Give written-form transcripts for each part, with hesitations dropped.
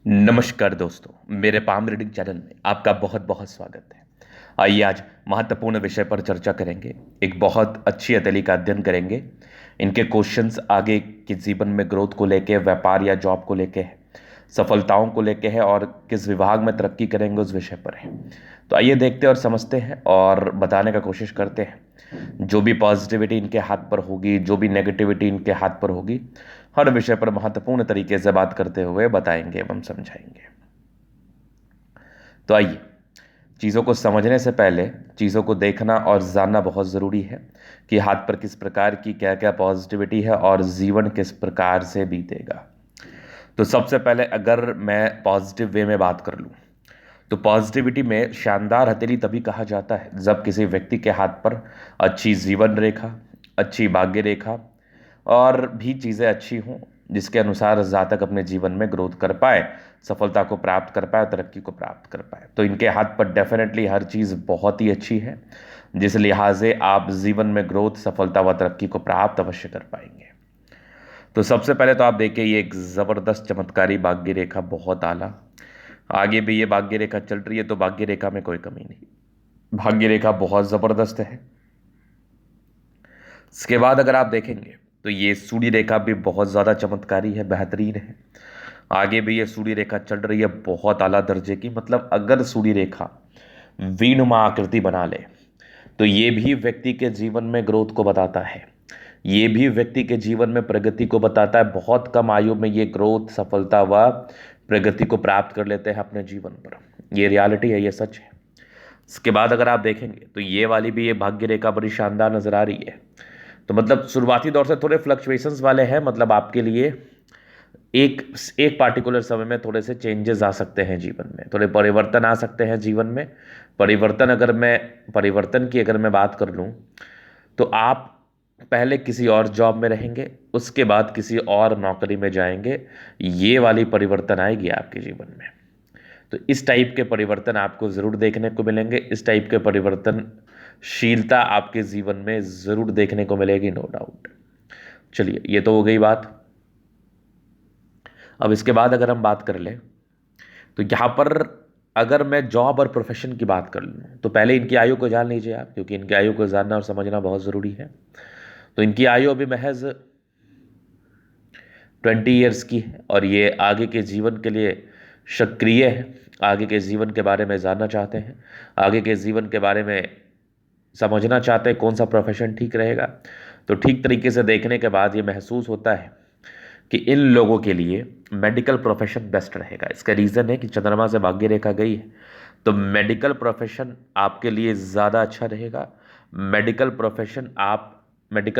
नमस्कार दोस्तों, मेरे पाम रीडिंग चैनल में आपका बहुत बहुत स्वागत है। आइए आज महत्वपूर्ण विषय पर चर्चा करेंगे। एक बहुत अच्छी हथेली का अध्ययन करेंगे। इनके क्वेश्चंस आगे के जीवन में ग्रोथ को लेके, व्यापार या जॉब को लेके है, सफलताओं को लेके है और किस विभाग में तरक्की करेंगे उस विषय पर है। तो आइए देखते हैं और समझते हैं और बताने का कोशिश करते हैं। जो भी पॉजिटिविटी इनके हाथ पर होगी, जो भी नेगेटिविटी इनके हाथ पर होगी, हर विषय पर महत्वपूर्ण तरीके से बात करते हुए बताएंगे एवं समझाएंगे। तो आइए, चीज़ों को समझने से पहले चीज़ों को देखना और जानना बहुत ज़रूरी है कि हाथ पर किस प्रकार की क्या क्या पॉजिटिविटी है और जीवन किस प्रकार से बीतेगा। तो सबसे पहले अगर मैं पॉजिटिव वे में बात कर लूँ, तो पॉजिटिविटी में शानदार हथेली तभी कहा जाता है जब किसी व्यक्ति के हाथ पर अच्छी जीवन रेखा, अच्छी भाग्य रेखा और भी चीज़ें अच्छी हों, जिसके अनुसार जातक अपने जीवन में ग्रोथ कर पाए, सफलता को प्राप्त कर पाए, तरक्की को प्राप्त कर पाए। तो इनके हाथ पर डेफिनेटली हर चीज़ बहुत ही अच्छी है, जिस लिहाज से आप जीवन में ग्रोथ, सफलता व तरक्की को प्राप्त अवश्य कर पाएंगे। तो सबसे पहले तो आप देखिए, ये एक ज़बरदस्त चमत्कारी भाग्य रेखा, बहुत आला। आगे भी ये भाग्य रेखा चल रही है, तो भाग्य रेखा में कोई कमी नहीं, भाग्य रेखा बहुत ज़बरदस्त है। इसके बाद अगर आप देखेंगे तो ये सूर्य रेखा भी बहुत ज़्यादा चमत्कारी है, बेहतरीन है। आगे भी ये सूर्य रेखा चल रही है, बहुत आला दर्जे की। मतलब अगर सूर्य रेखा वीनुमा आकृति बना ले तो ये भी व्यक्ति के जीवन में ग्रोथ को बताता है, ये भी व्यक्ति के जीवन में प्रगति को बताता है। बहुत कम आयु में ये ग्रोथ, सफलता व प्रगति को प्राप्त कर लेते हैं अपने जीवन पर। ये रियलिटी है, ये सच है। इसके बाद अगर आप देखेंगे तो ये वाली भी ये भाग्य रेखा बड़ी शानदार नजर आ रही है। तो मतलब शुरुआती दौर से थोड़े फ्लक्चुएशंस वाले हैं, मतलब आपके लिए एक एक पार्टिकुलर समय में थोड़े से चेंजेस आ सकते हैं जीवन में, थोड़े परिवर्तन आ सकते हैं जीवन में। परिवर्तन की अगर मैं बात कर लूँ, तो आप पहले किसी और जॉब में रहेंगे, उसके बाद किसी और नौकरी में जाएंगे। ये वाली परिवर्तन आएगी आपके जीवन में। तो इस टाइप के परिवर्तन आपको ज़रूर देखने को मिलेंगे। इस टाइप के परिवर्तनशीलता आपके जीवन में ज़रूर देखने को मिलेगी, नो डाउट। चलिए, ये तो हो गई बात। अब इसके बाद अगर हम बात कर लें, तो यहाँ पर अगर मैं जॉब और प्रोफेशन की बात कर लूँ, तो पहले इनकी आयु को जान लीजिए आप, क्योंकि इनकी आयु को जानना और समझना बहुत ज़रूरी है। तो इनकी आयु अभी महज 20 ईयर्स की है और ये आगे के जीवन के लिए सक्रिय है। आगे के जीवन के बारे में जानना चाहते हैं, आगे के जीवन के बारे में समझना चाहते हैं, कौन सा प्रोफेशन ठीक रहेगा। तो ठीक तरीके से देखने के बाद ये महसूस होता है कि इन लोगों के लिए मेडिकल प्रोफेशन बेस्ट रहेगा। इसका रीज़न है कि चंद्रमा से भाग्य रेखा गई है, तो मेडिकल प्रोफेशन आपके लिए ज़्यादा अच्छा रहेगा। मेडिकल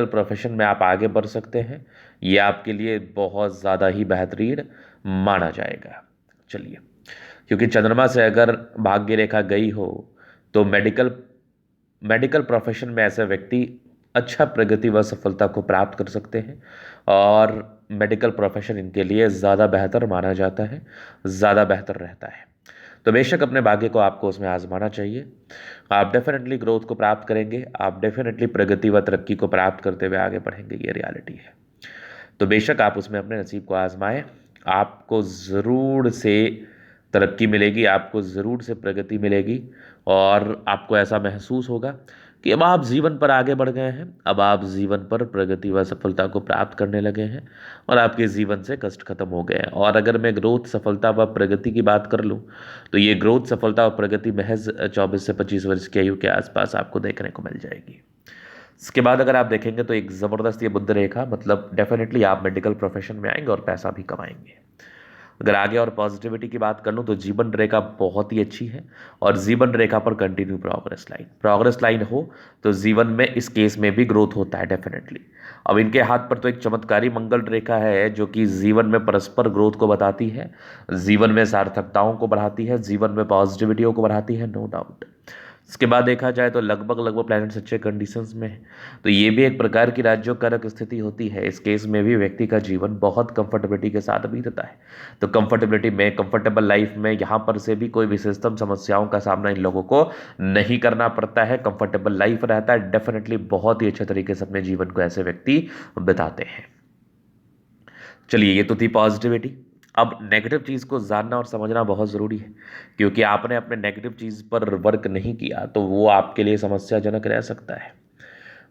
प्रोफेशन में आप आगे बढ़ सकते हैं, ये आपके लिए बहुत ज़्यादा ही बेहतरीन माना जाएगा। चलिए, क्योंकि चंद्रमा से अगर भाग्य रेखा गई हो, तो मेडिकल प्रोफेशन में ऐसे व्यक्ति अच्छा प्रगति व सफलता को प्राप्त कर सकते हैं और मेडिकल प्रोफेशन इनके लिए ज़्यादा बेहतर माना जाता है, ज़्यादा बेहतर रहता है। तो बेशक अपने भाग्य को आपको उसमें आजमाना चाहिए। आप डेफिनेटली ग्रोथ को प्राप्त करेंगे, आप डेफिनेटली प्रगति व तरक्की को प्राप्त करते हुए आगे बढ़ेंगे, ये रियलिटी है। तो बेशक आप उसमें अपने नसीब को आजमाएं, आपको ज़रूर से तरक्की मिलेगी, आपको ज़रूर से प्रगति मिलेगी और आपको ऐसा महसूस होगा कि अब आप जीवन पर आगे बढ़ गए हैं, अब आप जीवन पर प्रगति व सफलता को प्राप्त करने लगे हैं और आपके जीवन से कष्ट खत्म हो गए हैं। और अगर मैं ग्रोथ, सफलता व प्रगति की बात कर लूँ, तो ये ग्रोथ, सफलता और प्रगति महज 24 से 25 वर्ष की आयु के आसपास आपको देखने को मिल जाएगी। इसके बाद अगर आप देखेंगे तो एक ज़बरदस्त ये बुद्ध रेखा, मतलब डेफिनेटली आप मेडिकल प्रोफेशन में आएंगे और पैसा भी कमाएंगे। अगर आगे और पॉजिटिविटी की बात कर लूँ, तो जीवन रेखा बहुत ही अच्छी है और जीवन रेखा पर कंटिन्यू प्रोग्रेस लाइन हो तो जीवन में इस केस में भी ग्रोथ होता है डेफिनेटली। अब इनके हाथ पर तो एक चमत्कारी मंगल रेखा है, जो कि जीवन में परस्पर ग्रोथ को बताती है, जीवन में सार्थकताओं को बढ़ाती है, जीवन में पॉजिटिविटियों को बढ़ाती है, नो डाउट। इसके बाद देखा जाए तो लगभग लगभग प्लैनेट्स अच्छे कंडीशंस में है, तो ये भी एक प्रकार की राज्यों कारक स्थिति होती है। इस केस में भी व्यक्ति का जीवन बहुत कंफर्टेबिलिटी के साथ बीतता है। तो कंफर्टेबल लाइफ में यहाँ पर से भी कोई विशेषतम समस्याओं का सामना इन लोगों को नहीं करना पड़ता है, कंफर्टेबल लाइफ रहता है। डेफिनेटली बहुत ही अच्छे तरीके से अपने जीवन को ऐसे व्यक्ति बिताते हैं। चलिए, ये तो थी पॉजिटिविटी। अब नेगेटिव चीज़ को जानना और समझना बहुत ज़रूरी है, क्योंकि आपने अपने नेगेटिव चीज़ पर वर्क नहीं किया तो वो आपके लिए समस्याजनक रह सकता है,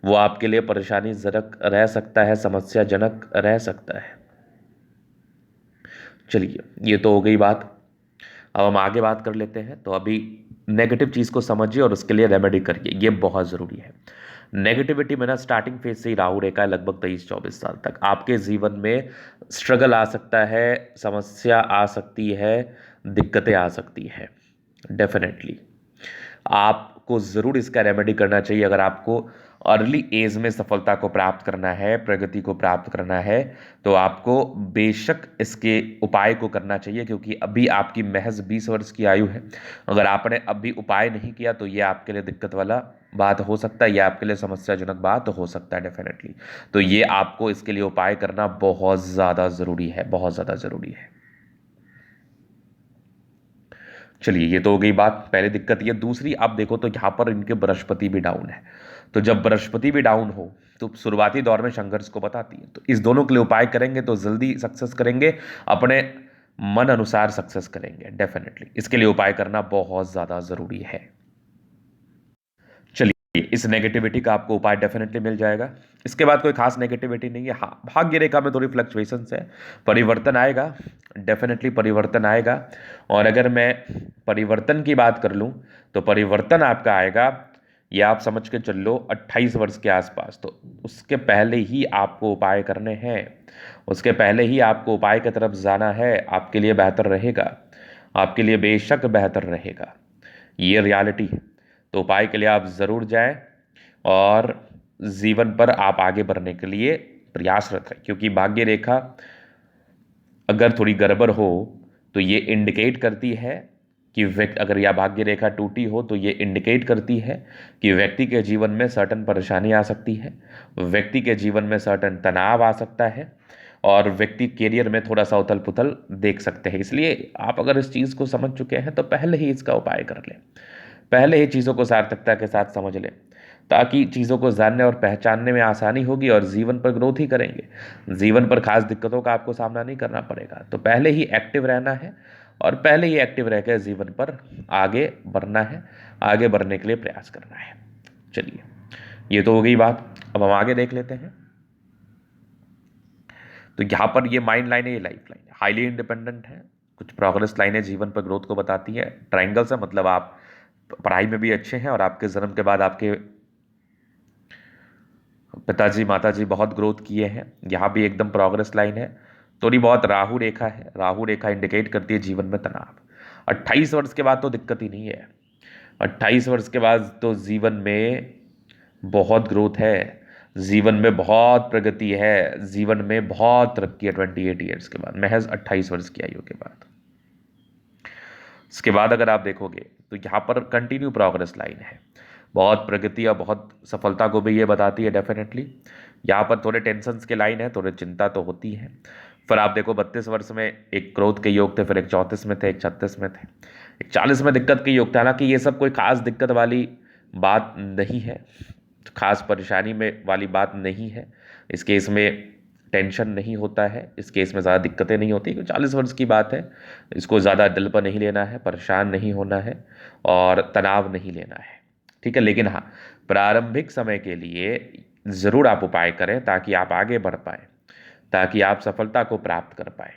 वो आपके लिए परेशानीजनक रह सकता है, समस्याजनक रह सकता है। चलिए, ये तो हो गई बात। अब हम आगे बात कर लेते हैं। तो अभी नेगेटिव चीज़ को समझिए और उसके लिए रेमेडी करिए, ये बहुत ज़रूरी है। नेगेटिविटी में ना स्टार्टिंग फेज से ही राहु रेखा है, लगभग 23-24 साल तक आपके जीवन में स्ट्रगल आ सकता है, समस्या आ सकती है, दिक्कतें आ सकती है। डेफिनेटली आपको ज़रूर इसका रेमेडी करना चाहिए। अगर आपको अर्ली एज में सफलता को प्राप्त करना है, प्रगति को प्राप्त करना है, तो आपको बेशक इसके उपाय को करना चाहिए, क्योंकि अभी आपकी महज 20 वर्ष की आयु है। अगर आपने अभी उपाय नहीं किया तो ये आपके लिए दिक्कत वाला बात हो सकता है, ये आपके लिए समस्याजनक बात हो सकता है डेफिनेटली। तो ये आपको इसके लिए उपाय करना बहुत ज़्यादा ज़रूरी है, बहुत ज़्यादा ज़रूरी है। चलिए, ये तो हो गई बात, पहले दिक्कत ये। दूसरी आप देखो तो यहाँ पर इनके बृहस्पति भी डाउन है। तो जब बृहस्पति भी डाउन हो तो शुरुआती दौर में संघर्ष को बताती है। तो इस दोनों के लिए उपाय करेंगे तो जल्दी सक्सेस करेंगे, अपने मन अनुसार सक्सेस करेंगे डेफिनेटली। इसके लिए उपाय करना बहुत ज़्यादा ज़रूरी है। चलिए, इस नेगेटिविटी का आपको उपाय डेफिनेटली मिल जाएगा। इसके बाद कोई खास नेगेटिविटी नहीं है। हाँ, भाग्य रेखा में थोड़ी फ्लक्चुएशंस है, परिवर्तन आएगा, डेफिनेटली परिवर्तन आएगा। और अगर मैं परिवर्तन की बात कर लूँ तो परिवर्तन आपका आएगा, ये आप समझ के चल लो 28 वर्ष के आसपास। तो उसके पहले ही आपको उपाय करने हैं, उसके पहले ही आपको उपाय की तरफ जाना है, आपके लिए बेहतर रहेगा, आपके लिए बेशक बेहतर रहेगा, ये रियलिटी है। तो उपाय के लिए आप ज़रूर जाएं और जीवन पर आप आगे बढ़ने के लिए प्रयासरत हैं, क्योंकि भाग्य रेखा अगर थोड़ी गड़बड़ हो तो ये इंडिकेट करती है कि व्यक्ति, अगर यह भाग्य रेखा टूटी हो तो ये इंडिकेट करती है कि व्यक्ति के जीवन में सर्टन परेशानी आ सकती है, व्यक्ति के जीवन में सर्टन तनाव आ सकता है, और व्यक्ति करियर में थोड़ा सा उथल पुथल देख सकते हैं। इसलिए आप अगर इस चीज़ को समझ चुके हैं तो पहले ही इसका उपाय कर लें, पहले ही चीज़ों को सार्थकता के साथ समझ लें, ताकि चीज़ों को जानने और पहचानने में आसानी होगी और जीवन पर ग्रोथ ही करेंगे। जीवन पर खास दिक्कतों का आपको सामना नहीं करना पड़ेगा। तो पहले ही एक्टिव रहना है और पहले ही एक्टिव रहकर जीवन पर आगे बढ़ना है, आगे बढ़ने के लिए प्रयास करना है। चलिए, ये तो हो गई बात। अब हम आगे देख लेते हैं। तो यहाँ पर ये माइंड लाइन है, ये लाइफ लाइन है, हाईली इंडिपेंडेंट है। कुछ प्रोग्रेस लाइनें जीवन पर ग्रोथ को बताती है। ट्राइंगल से मतलब आप पढ़ाई में भी अच्छे हैं और आपके जन्म के बाद आपके पिताजी माताजी बहुत ग्रोथ किए हैं। यहाँ भी एकदम प्रोग्रेस लाइन है। थोड़ी बहुत राहु रेखा है, राहु रेखा इंडिकेट करती है जीवन में तनाव। 28 वर्ष के बाद तो दिक्कत ही नहीं है, 28 वर्ष के बाद तो जीवन में बहुत ग्रोथ है, जीवन में बहुत प्रगति है, जीवन में बहुत तरक्की है। 28 ईयर्स के बाद, महज 28 वर्ष की आयु के बाद। इसके बाद अगर आप देखोगे तो यहाँ पर कंटिन्यू प्रोग्रेस लाइन है, बहुत प्रगति और बहुत सफलता को भी ये बताती है डेफिनेटली। यहाँ पर थोड़े टेंशन्स के लाइन है, थोड़े चिंता तो होती है। फिर आप देखो 32 वर्ष में एक क्रोध के योग थे, फिर एक 34 में थे, एक 36 में थे, एक 40 में दिक्कत के योग थे। हालांकि ये सब कोई खास दिक्कत वाली बात नहीं है, खास परेशानी में वाली बात नहीं है। इस केस में टेंशन नहीं होता है, इस केस में ज़्यादा दिक्कतें नहीं होती, क्योंकि 40 वर्ष की बात है। इसको ज़्यादा दिल पर नहीं लेना है, परेशान नहीं होना है और तनाव नहीं लेना है, ठीक है। लेकिन हाँ, प्रारंभिक समय के लिए ज़रूर आप उपाय करें ताकि आप आगे बढ़ पाए, ताकि आप सफलता को प्राप्त कर पाए।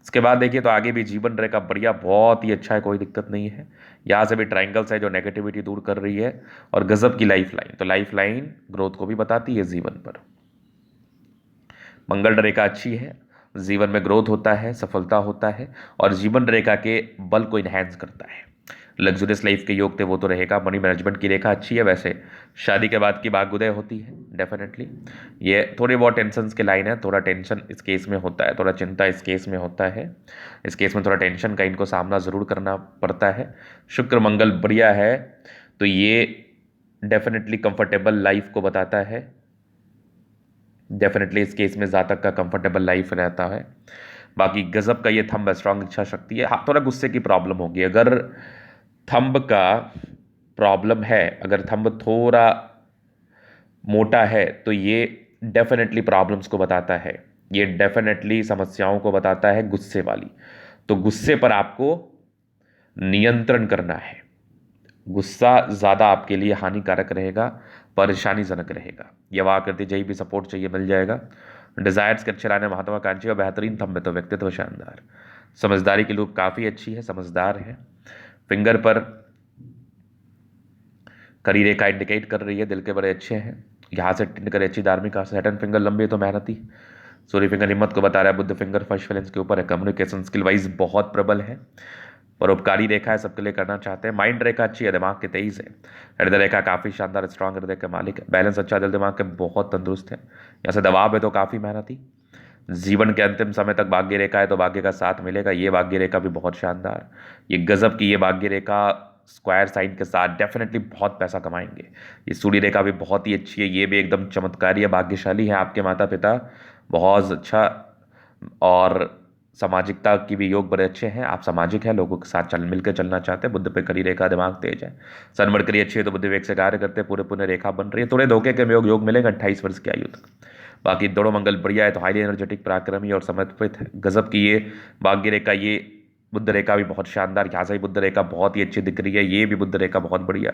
इसके बाद देखिए तो आगे भी जीवन रेखा बढ़िया, बहुत ही अच्छा है, कोई दिक्कत नहीं है। यहाँ से भी ट्राइंगल्स है जो नेगेटिविटी दूर कर रही है, और गजब की लाइफ लाइन। तो लाइफ लाइन ग्रोथ को भी बताती है जीवन पर। मंगल रेखा अच्छी है, जीवन में ग्रोथ होता है, सफलता होता है, और जीवन रेखा के बल को इन्हेंस करता है। लग्जरियस लाइफ के योग थे वो तो रहेगा। मनी मैनेजमेंट की रेखा अच्छी है। वैसे शादी के बाद की भाग्योदय होती है डेफिनेटली। ये थोड़ी बहुत टेंशन के लाइन है, थोड़ा टेंशन इस केस में होता है, थोड़ा चिंता इस केस में होता है। इस केस में थोड़ा टेंशन का इनको सामना ज़रूर करना पड़ता है। शुक्र मंगल बढ़िया है, तो ये डेफिनेटली कंफर्टेबल लाइफ को बताता है। डेफिनेटली इस केस में जातक का कंफर्टेबल लाइफ रहता है। बाकी गजब का ये थंब है, स्ट्रांग इच्छा शक्ति है। हाँ, थोड़ा गुस्से की प्रॉब्लम होगी। अगर थंब का प्रॉब्लम है, अगर थंब थोड़ा मोटा है तो ये डेफिनेटली प्रॉब्लम्स को बताता है। ये डेफिनेटली समस्याओं को बताता है गुस्से वाली। तो गुस्से पर आपको नियंत्रण करना है। गुस्सा ज़्यादा आपके लिए हानिकारक रहेगा, परेशानीजनक रहेगा। यह आकृति जहीं भी सपोर्ट चाहिए मिल जाएगा। डिजायर्स के अच्छे लाने महत्वाकांक्षी और बेहतरीन थंब में तो व्यक्तित्व शानदार। समझदारी की लूप काफ़ी अच्छी है, समझदार है। फिंगर पर करी रेखा इंडिकेट कर रही है, दिल के बड़े अच्छे हैं। यहाँ से टिंड करे अच्छी धार्मिक, सेटन फिंगर लंबी है तो मेहनती। सूर्य फिंगर हिम्मत को बता रहा है। बुद्ध फिंगर फर्स्ट बैलेंस के ऊपर है, कम्युनिकेशन स्किल वाइज बहुत प्रबल है। परोपकारी रेखा है, सबके लिए करना चाहते हैं। माइंड रेखा अच्छी है, दिमाग के तेईस है। हृदय रेखा काफ़ी शानदार, स्ट्रांग हृदय के मालिक है। बैलेंस अच्छा, दिल दिमाग के बहुत तंदुरुस्त है। यहाँ से दबाव है तो काफ़ी मेहनती। जीवन के अंतिम समय तक भाग्य रेखा है तो भाग्य का साथ मिलेगा। ये भाग्य रेखा भी बहुत शानदार, ये गजब की ये भाग्य रेखा स्क्वायर साइन के साथ डेफिनेटली बहुत पैसा कमाएंगे। ये सूर्य रेखा भी बहुत ही अच्छी है, ये भी एकदम चमत्कारी है, भाग्यशाली है। आपके माता पिता बहुत अच्छा, और सामाजिकता की भी योग बड़े अच्छे हैं। आप सामाजिक हैं, लोगों के साथ मिलकर चलना चाहते हैं। बुद्ध पे करी रेखा, दिमाग तेज है। सन मरकरी अच्छी है तो बुद्ध वेग से कार्य करते हैं। पूरे पुण्य रेखा बन रही है, थोड़े धोखे के योग मिलेंगे 28 वर्ष की आयु तक। बाकी दोनों मंगल बढ़िया है तो हाईली एनर्जेटिक, पराक्रमी और समर्पित है। गजब की ये भाग्य रेखा, ये बुद्ध रेखा भी बहुत शानदार। यहाँ से ही बुद्ध रेखा बहुत ही अच्छी दिख रही है, ये भी बुद्ध रेखा बहुत बढ़िया।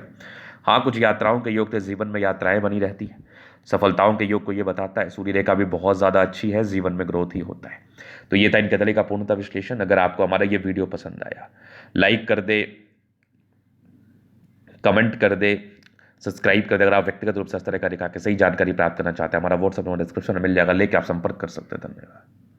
हाँ, कुछ यात्राओं के योग थे, जीवन में यात्राएं बनी रहती हैं। सफलताओं के योग को ये बताता है। सूर्य रेखा भी बहुत ज़्यादा अच्छी है, जीवन में ग्रोथ ही होता है। तो ये था इन कैथली का पूर्णतः विश्लेषण। अगर आपको हमारा ये वीडियो पसंद आया, लाइक कर दे, कमेंट कर दे, सब्सक्राइब कर दे। अगर आप व्यक्तिगत रूप से इस तरह का रेखा के सही जानकारी प्राप्त करना चाहते हैं, हमारा व्हाट्सएप नंबर डिस्क्रिप्शन में मिल जाएगा, लेके आप संपर्क कर सकते हैं। धन्यवाद।